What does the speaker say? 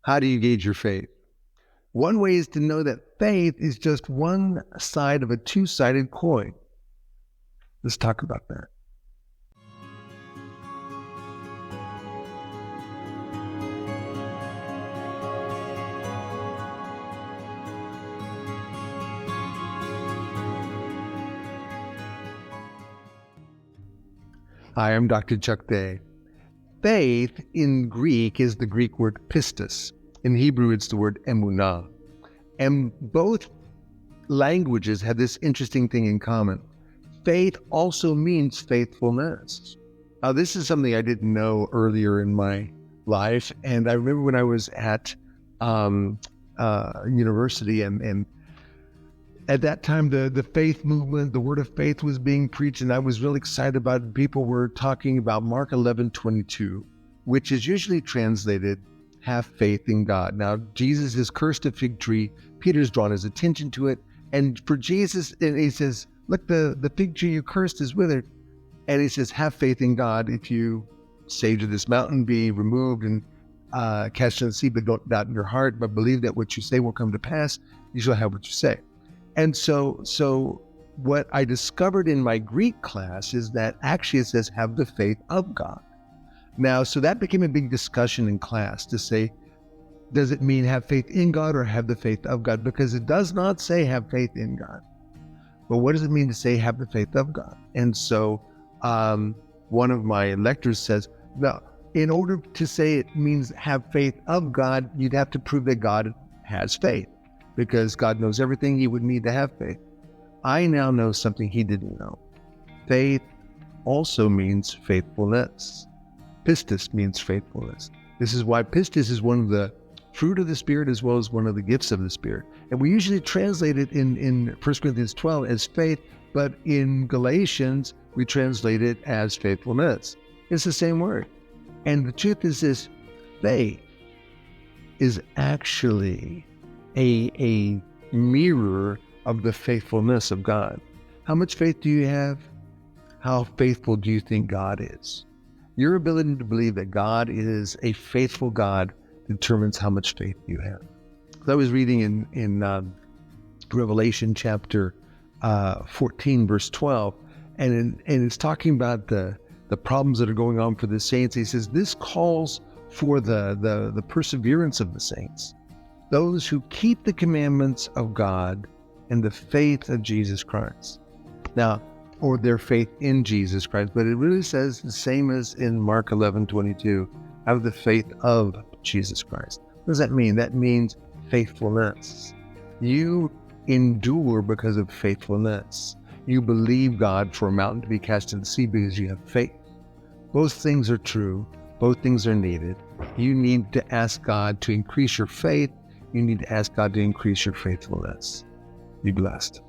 How do you gauge your faith? One way is to know that faith is just one side of a two-sided coin. Let's talk about that. Hi, I'm Dr. Chuck Day. Faith in Greek is the Greek word pistis. In Hebrew, it's the word emunah. And both languages have this interesting thing in common. Faith also means faithfulness. Now, this is something I didn't know earlier in my life. And I remember when I was at university and at that time, the faith movement, the word of faith was being preached, and I was really excited about it. People were talking about Mark 11:22, which is usually translated, have faith in God. Now, Jesus has cursed a fig tree. Peter's drawn his attention to it. And for Jesus, and he says, look, the fig tree you cursed is withered. And he says, have faith in God. If you say to this mountain, be removed and cast into the sea, but don't doubt in your heart, but believe that what you say will come to pass, you shall have what you say. And so what I discovered in my Greek class is that actually it says, have the faith of God. Now, so that became a big discussion in class to say, does it mean have faith in God or have the faith of God? Because it does not say have faith in God. But what does it mean to say have the faith of God? And so one of my lecturers says, no, in order to say it means have faith of God, you'd have to prove that God has faith. Because God knows everything, he would need to have faith. I now know something he didn't know. Faith also means faithfulness. Pistis means faithfulness. This is why pistis is one of the fruit of the Spirit as well as one of the gifts of the Spirit. And we usually translate it in 1 Corinthians 12 as faith, but in Galatians, we translate it as faithfulness. It's the same word. And the truth is this, faith is actually a mirror of the faithfulness of God. How much faith do you have? How faithful do you think God is? Your ability to believe that God is a faithful God determines how much faith you have. So I was reading in Revelation chapter 14, verse 12, and it's talking about the problems that are going on for the saints. He says, this calls for the perseverance of the saints. Those who keep the commandments of God and the faith of Jesus Christ. Now, or their faith in Jesus Christ, but it really says the same as in Mark 11:22, have the faith of Jesus Christ. What does that mean? That means faithfulness. You endure because of faithfulness. You believe God for a mountain to be cast into the sea because you have faith. Both things are true. Both things are needed. You need to ask God to increase your faith. You need to ask God to increase your faithfulness. Be blessed.